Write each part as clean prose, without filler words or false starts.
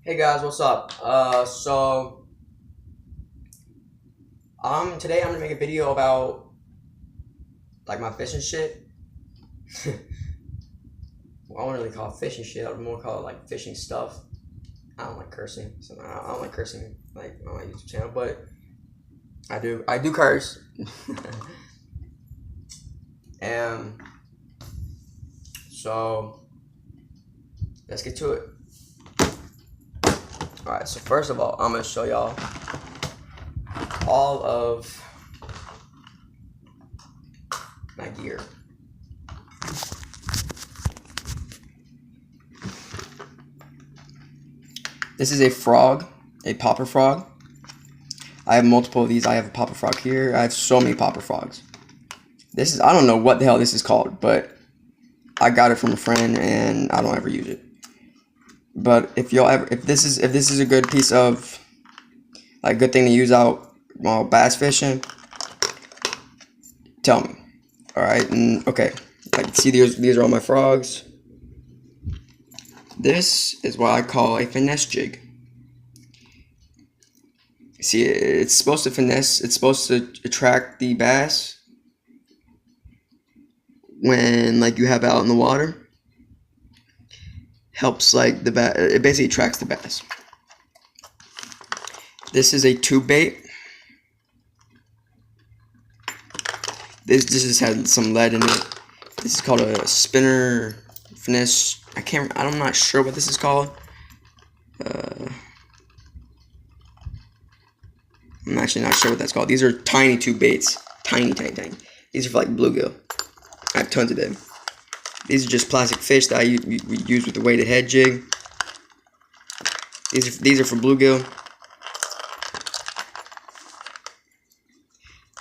Hey guys, what's up? Today I'm gonna make a video about like my fishing shit. Well, I wouldn't really call it fishing shit. I would more call it like fishing stuff. I don't like cursing, so I don't like cursing like on my YouTube channel, but I do curse. And so let's get to it. All right. So first of all, I'm gonna show y'all all of my gear. This is a frog, a popper frog. I have multiple of these. I have a popper frog here. I have so many popper frogs. I don't know what the hell this is called, but I got it from a friend and I don't ever use it. But if this is a good piece of, like, good thing to use out while bass fishing, tell me. Alright, and okay. Like, see, these are all my frogs. This is what I call a finesse jig. See, it's supposed to finesse, it's supposed to attract the bass when, like, you have it out in the water. Helps, like, the bass, it basically attracts the bass. This is a tube bait. This just had some lead in it. This is called a spinner finesse. I'm not sure what this is called. I'm actually not sure what that's called. These are tiny tube baits. Tiny. These are for like bluegill. I have tons of them. These are just plastic fish that we use with the weighted head jig. These are for bluegill.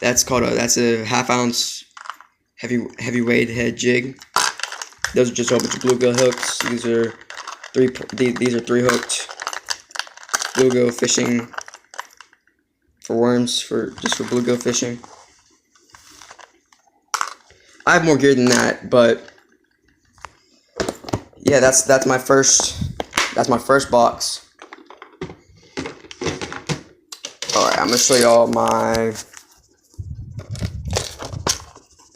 That's a half-ounce heavy weighted head jig. Those are just a whole bunch of bluegill hooks. These are three hooked bluegill fishing for worms, just for bluegill fishing. I have more gear than that, but yeah, that's my first box. Alright, I'm gonna show y'all my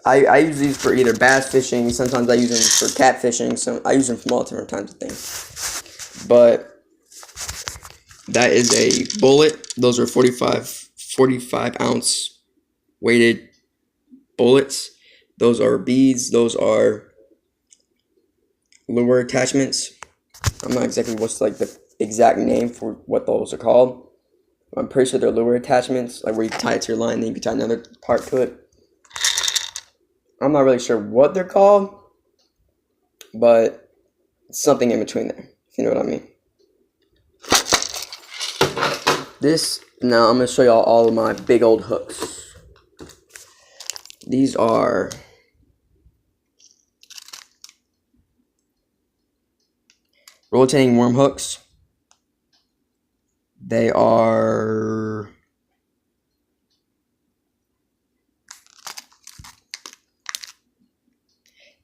I use these for either bass fishing, sometimes I use them for cat fishing, I use them for all different kinds of things. But that is a bullet. Those are 45 ounce weighted bullets. Those are beads. Those are lure attachments. I'm not exactly what's like the exact name for what those are called. I'm pretty sure they're lure attachments, like where you tie it to your line, then you can tie another part to it. I'm not really sure what they're called, but it's something in between there, if you know what I mean. Now I'm going to show y'all all of my big old hooks. These are rotating worm hooks. They are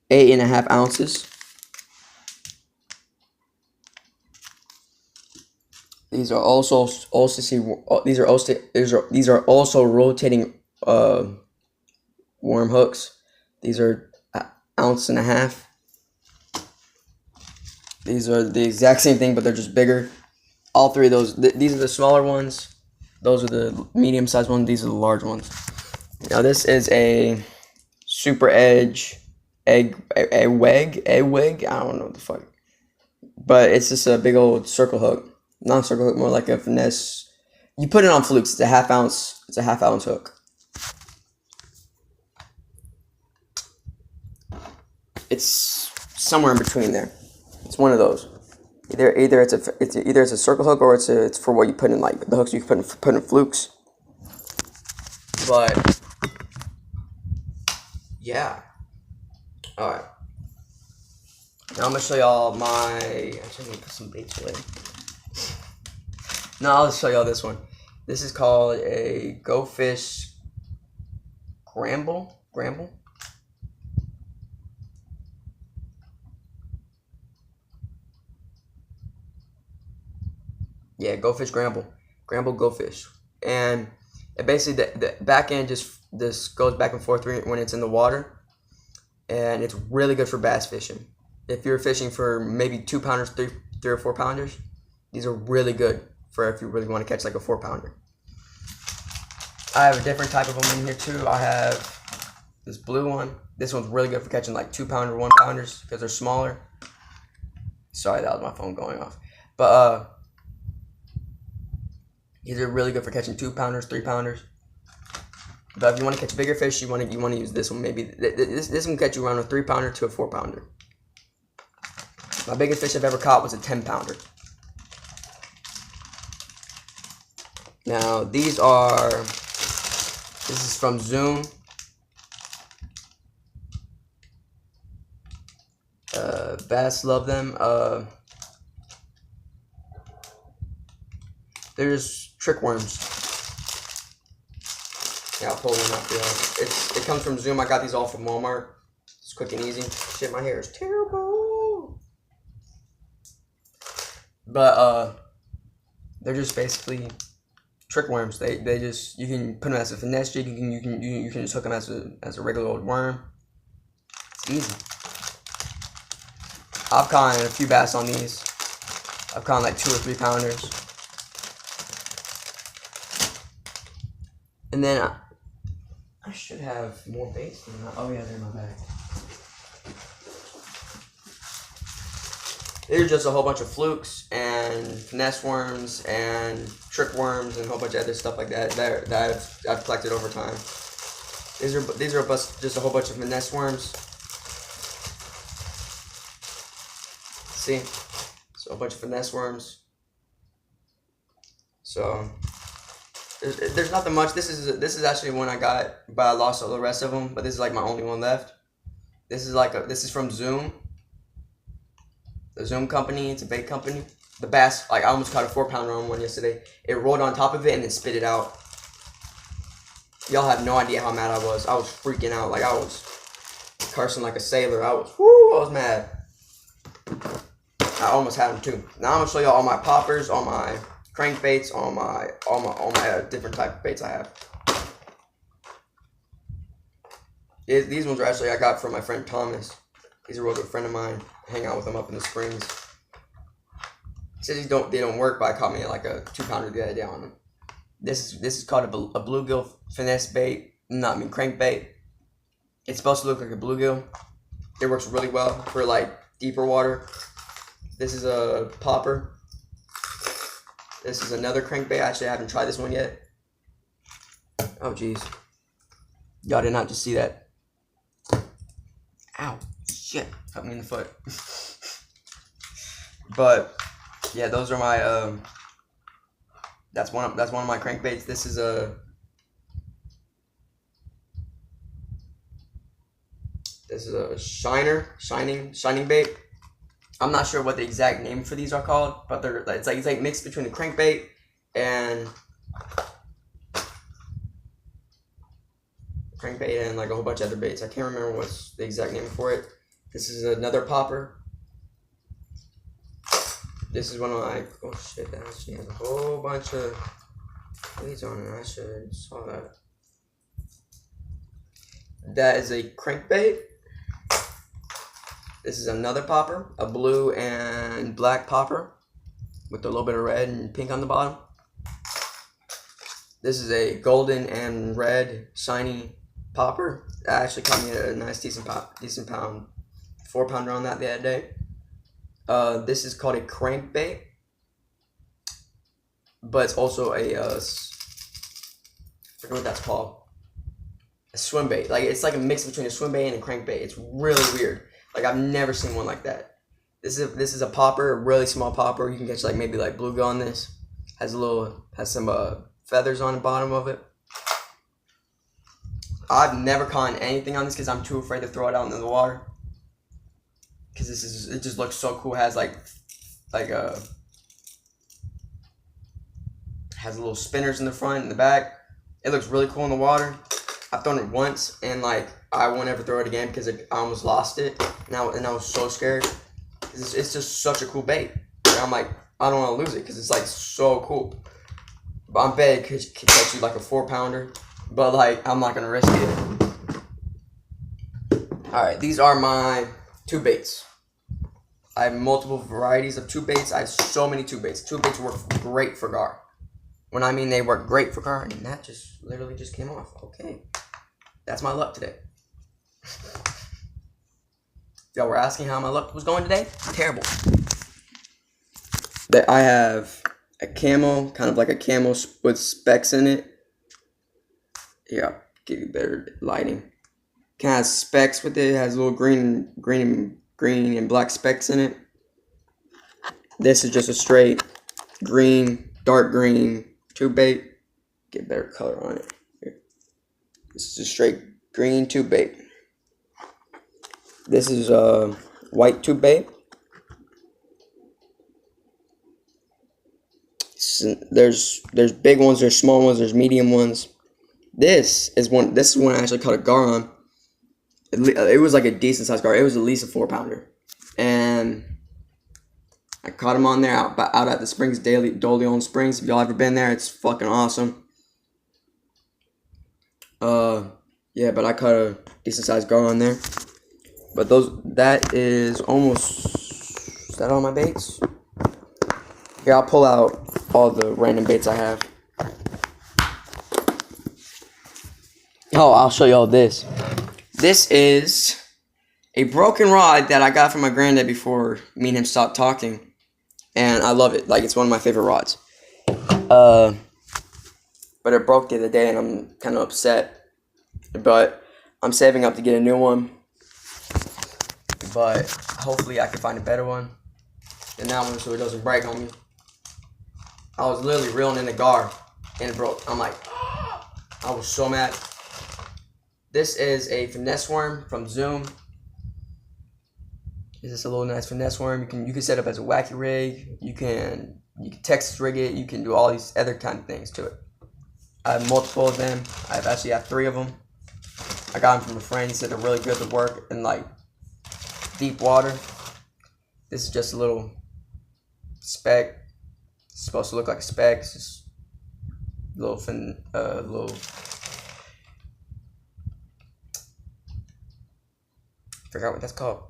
8.5 ounces. These are also rotating worm hooks. These are 1.5 ounces. These are the exact same thing, but they're just bigger. All three of those. These are the smaller ones. Those are the medium-sized ones. These are the large ones. Now this is a Super Edge egg wig. I don't know what the fuck, but it's just a big old circle hook. Not circle hook, more like a finesse. You put it on flukes. It's a half ounce. It's a half-ounce hook. It's somewhere in between there. It's one of those. Either it's a circle hook or it's for what you put in, like the hooks you put in flukes. But yeah. All right. Now I'm gonna show y'all my. Actually, I'm gonna put some baits away. No, I'll just show y'all this one. This is called a Go Fish Gramble. Yeah, Go Fish Gramble. Gramble Go Fish. And it basically, the back end just goes back and forth when it's in the water. And it's really good for bass fishing. If you're fishing for maybe 2 pounders, three or 4 pounders, these are really good for if you really want to catch like a 4 pounder. I have a different type of them in here too. I have this blue one. This one's really good for catching like 2 pounder, 1 pounders because they're smaller. Sorry, that was my phone going off. But these are really good for catching 2 pounders, 3 pounders. But if you want to catch bigger fish, you want to use this one. Maybe this one can catch you around a 3 pounder to a 4 pounder. My biggest fish I've ever caught was a 10 pounder. Now this is from Zoom. Bass love them. They're just trick worms. Yeah, I'll pull one up here. It comes from Zoom. I got these all from Walmart. It's quick and easy. Shit, my hair is terrible. But they're just basically trick worms. They just, you can put them as a finesse jig. You can just hook them as a regular old worm. It's easy. I've caught a few bass on these. I've caught like 2 or 3 pounders. And then I should have more baits than that. Oh yeah, they're in my bag. There's just a whole bunch of flukes and finesse worms and trick worms and a whole bunch of other stuff like that that I've collected over time. These are just a whole bunch of finesse worms. See, so a bunch of finesse worms. So there's nothing much. This is actually one I got, but I lost all the rest of them. But this is like my only one left. This is from Zoom. The Zoom company. It's a bait company. The bass, like I almost caught a 4 pounder on one yesterday. It rolled on top of it and then spit it out. Y'all have no idea how mad I was. I was freaking out. Like I was cursing like a sailor. I was mad. I almost had them too. Now I'm gonna show y'all all my poppers, all my crankbaits, all my different type of baits I have. These ones are actually I got from my friend Thomas. He's a real good friend of mine. I hang out with him up in the Springs. He says they don't work, but I caught me like a 2 pounder the other day on them. This is called a bluegill finesse bait. Crankbait. It's supposed to look like a bluegill. It works really well for like deeper water. This is a popper. This is another crankbait. Actually, I haven't tried this one yet. Oh, jeez. Y'all did not just see that. Ow. Shit. Cut me in the foot. But, yeah, those are my, that's one of my crankbaits. This is a... shining bait. I'm not sure what the exact name for these are called, but it's like mixed between a crankbait and like a whole bunch of other baits. I can't remember what's the exact name for it. This is another popper. This is one of my, oh shit, that actually has a whole bunch of baits on it. I should have saw that. That is a crankbait. This is another popper, a blue and black popper with a little bit of red and pink on the bottom. This is a golden and red shiny popper. That actually caught me a nice decent pound 4 pounder on that the other day. This is called a crankbait, but it's also a I forget what that's called. A swim bait. Like it's like a mix between a swim bait and a crankbait. It's really weird. Like I've never seen one like that. This is a popper, a really small popper. You can catch like maybe like bluegill on this. Has some feathers on the bottom of it. I've never caught anything on this because I'm too afraid to throw it out into the water. Because it just looks so cool. It has has little spinners in the front and the back. It looks really cool in the water. I've thrown it once and like I won't ever throw it again because I almost lost it. And I was so scared. It's just such a cool bait. And I'm like, I don't want to lose it because it's like so cool. But I'm bet it could catch you like a 4-pounder. But like, I'm not going to risk it. Alright, these are my tube baits. I have multiple varieties of tube baits. I have so many tube baits. Tube baits work great for gar. When I mean they work great for gar, and that just literally just came off. Okay. That's my luck today. Y'all were asking how my luck was going today? Terrible. That I have a camo, kind of like a camo with specks in it. Here, I'll give you better lighting. Kind of has specks with it. It has little green and black specks in it. This is just a straight green, dark green tube bait. Get better color on it. Here. This is a straight green tube bait. This is a white tube bait. There's big ones, there's small ones, there's medium ones. This is one I actually caught a gar on. It was like a decent sized gar. It was at least a 4-pounder, and I caught him on there out at the Springs, Doleon Springs. If y'all ever been there, it's fucking awesome. Yeah, but I caught a decent sized gar on there. But that is all my baits? Here, I'll pull out all the random baits I have. Oh, I'll show y'all this. This is a broken rod that I got from my granddad before me and him stopped talking. And I love it. Like, it's one of my favorite rods. But it broke the other day and I'm kind of upset. But I'm saving up to get a new one. But hopefully I can find a better one than that one so it doesn't break on me. I was literally reeling in the gar and it broke. I'm like, I was so mad. This is a finesse worm from Zoom. This is a little nice finesse worm. You can set up as a wacky rig. You can Texas rig it. You can do all these other kind of things to it. I have multiple of them. I actually have 3 of them. I got them from a friend. He said they're really good to work in like deep water. This is just a little speck. It's supposed to look like a speck. It's just a little forgot what that's called.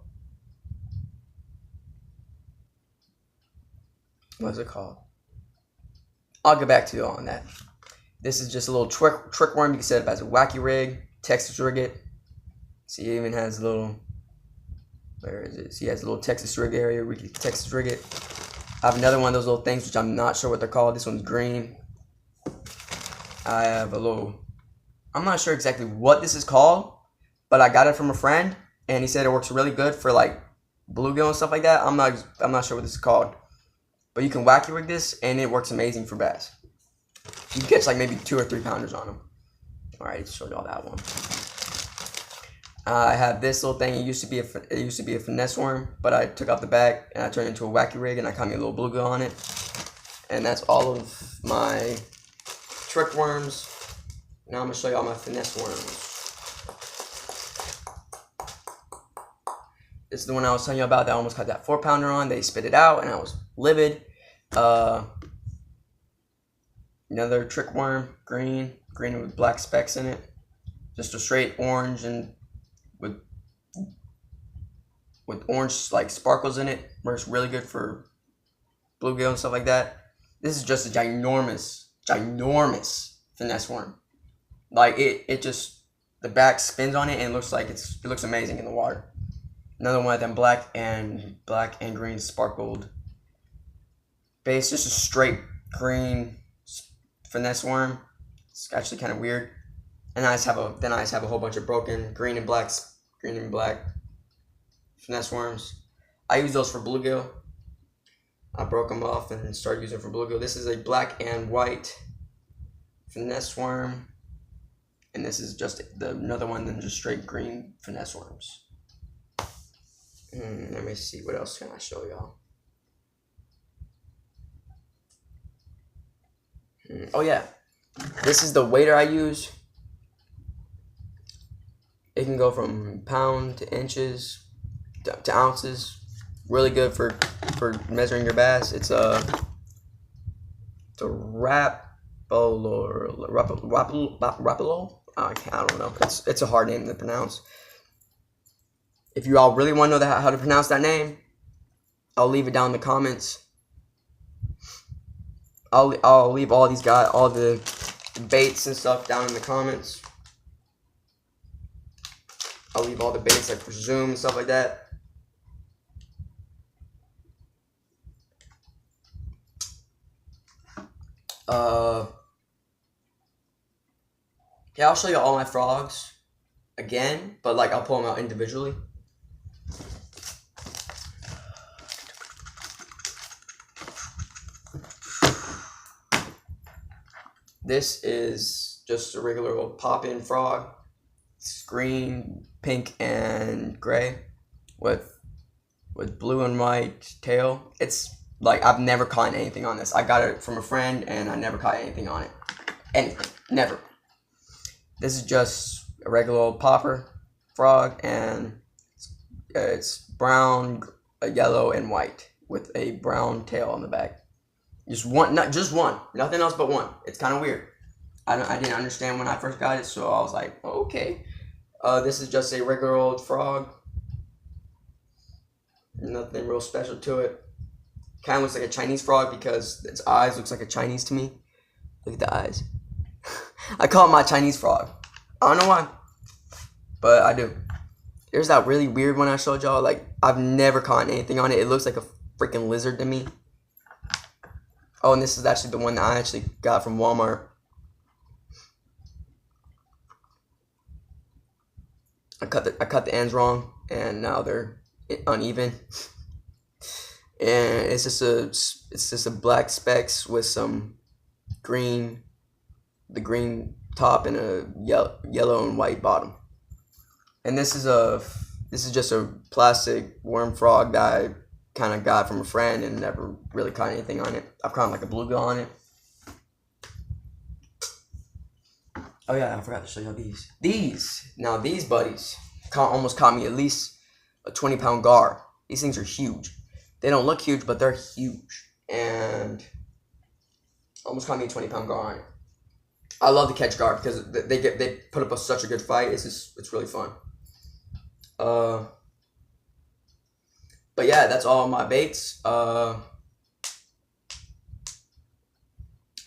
What is it called? I'll get back to you on that. This is just a little trick worm. You can set it up as a wacky rig, Texas rig it. See, it even has a little, where is it? See, it has a little Texas rig area where you can Texas rig it. I have another one of those little things, which I'm not sure what they're called. This one's green. I have a little, I'm not sure exactly what this is called, but I got it from a friend, and he said it works really good for like bluegill and stuff like that. I'm not sure what this is called, but you can wacky rig this, and it works amazing for bass. You can catch like maybe 2 or 3 pounders on them. All right, show y'all that one. I have this little thing. It used to be a finesse worm, but I took out the back and I turned it into a wacky rig, and I caught me a little bluegill on it. And that's all of my trick worms. Now I'm gonna show y'all my finesse worms. This is the one I was telling you about that I almost caught that 4-pounder on. They spit it out, and I was livid. Another trick worm, green with black specks in it. Just a straight orange and with orange like sparkles in it. Works really good for bluegill and stuff like that. This is just a ginormous finesse worm. Like it just, the back spins on it and it looks amazing in the water. Another one of them black and green sparkled base. Just a straight green finesse worm. It's actually kind of weird. And I just have a whole bunch of broken green and black finesse worms. I use those for bluegill. I broke them off and started using them for bluegill. This is a black and white finesse worm, and this is just another one than just straight green finesse worms. Let me see, what else can I show y'all? Oh yeah, this is the waiter I use. It can go from pound to inches to ounces. really good for measuring your bass. It's a Rapalo. I don't know. It's a hard name to pronounce. If you all really want to know how to pronounce that name, I'll leave it down in the comments. I'll leave all the baits and stuff down in the comments. I'll leave all the baits like for Zoom and stuff like that. Yeah, I'll show you all my frogs again, but like I'll pull them out individually. This is just a regular old pop-in frog. It's green, pink, and gray with blue and white tail. It's like I've never caught anything on this. I got it from a friend and I never caught anything on it. Anything. Never. This is just a regular old popper frog, and it's brown, yellow, and white with a brown tail on the back. Just one, not just one, nothing else but one. It's kind of weird. I didn't understand when I first got it, so I was like, oh, okay. This is just a regular old frog. Nothing real special to it. Kind of looks like a Chinese frog because its eyes looks like a Chinese to me. Look at the eyes. I call it my Chinese frog. I don't know why, but I do. There's that really weird one I showed y'all. Like, I've never caught anything on it. It looks like a freaking lizard to me. Oh, and this is actually the one that I actually got from Walmart. I cut the ends wrong, and now they're uneven. And it's just a black specks with some green, the green top and a yellow and white bottom. And this is just a plastic worm frog that I kind of got from a friend and never really caught anything on it. I've caught like a bluegill on it. Oh yeah, I forgot to show y'all these. Now these buddies almost caught me at least a 20-pound gar. These things are huge. They don't look huge, but they're huge. And almost caught me a 20-pound gar on it. I love to catch gar because they put up such a good fight. It's really fun. But yeah, that's all my baits. I'm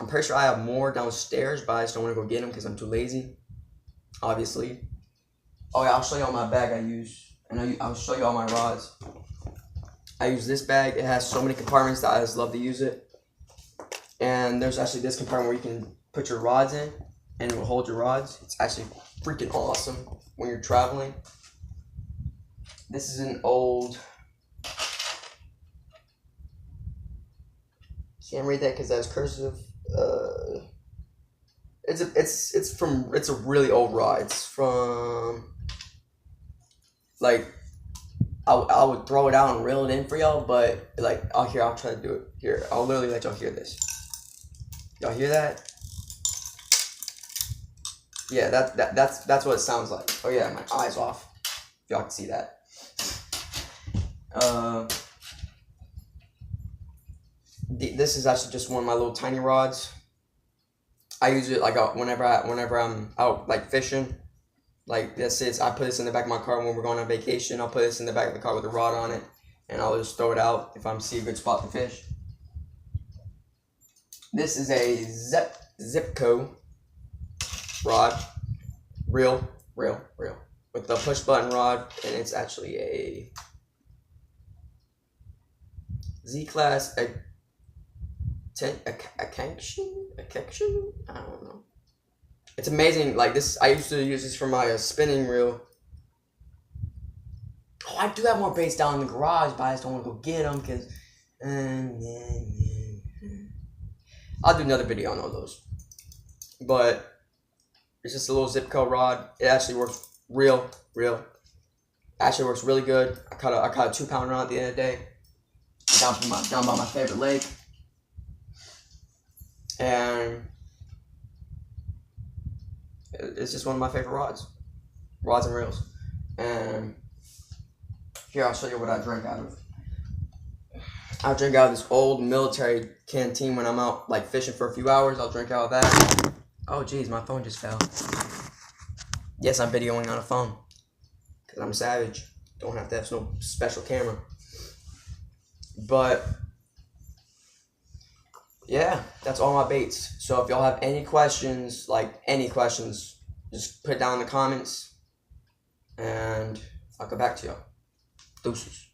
pretty sure I have more downstairs, but I just don't want to go get them because I'm too lazy. Obviously. Oh yeah, I'll show you all my bag I use, and I'll show you all my rods. I use this bag. It has so many compartments that I just love to use it. And there's actually this compartment where you can put your rods in, and it will hold your rods. It's actually freaking awesome when you're traveling. This is an old. Can't read that because that's cursive. It's a really old rod. It's from like I would throw it out and reel it in for y'all, but like I'll try to do it here. I'll literally let y'all hear this. Y'all hear that? Yeah, that's what it sounds like. Oh yeah, my eyes off. If y'all can see that. This is actually just one of my little tiny rods. I use it like whenever I'm out like fishing. Like this is I put this in the back of my car when we're going on vacation. I'll put this in the back of the car with a rod on it, and I'll just throw it out if I see a good spot to fish. This is a Zipco rod, real with the push button rod, and it's actually a Z-Class Action? I don't know. It's amazing. Like this, I used to use this for my spinning reel. Oh, I do have more baits down in the garage, but I just don't want to go get them because. I'll do another video on all those. But it's just a little Zipco rod. It actually works real. Actually works really good. I caught a 2-pound rod at the end of the day. Down by my favorite lake. And it's just one of my favorite rods and reels. And here I'll show you what I drank out of. I'll drink out of this old military canteen when I'm out like fishing for a few hours. I'll drink out of that. Oh geez, my phone just fell. Yes, I'm videoing on a phone. Because I'm savage. Don't have to have no special camera. But yeah, that's all my baits. So if y'all have any questions, just put it down in the comments. And I'll get back to y'all. Deuces.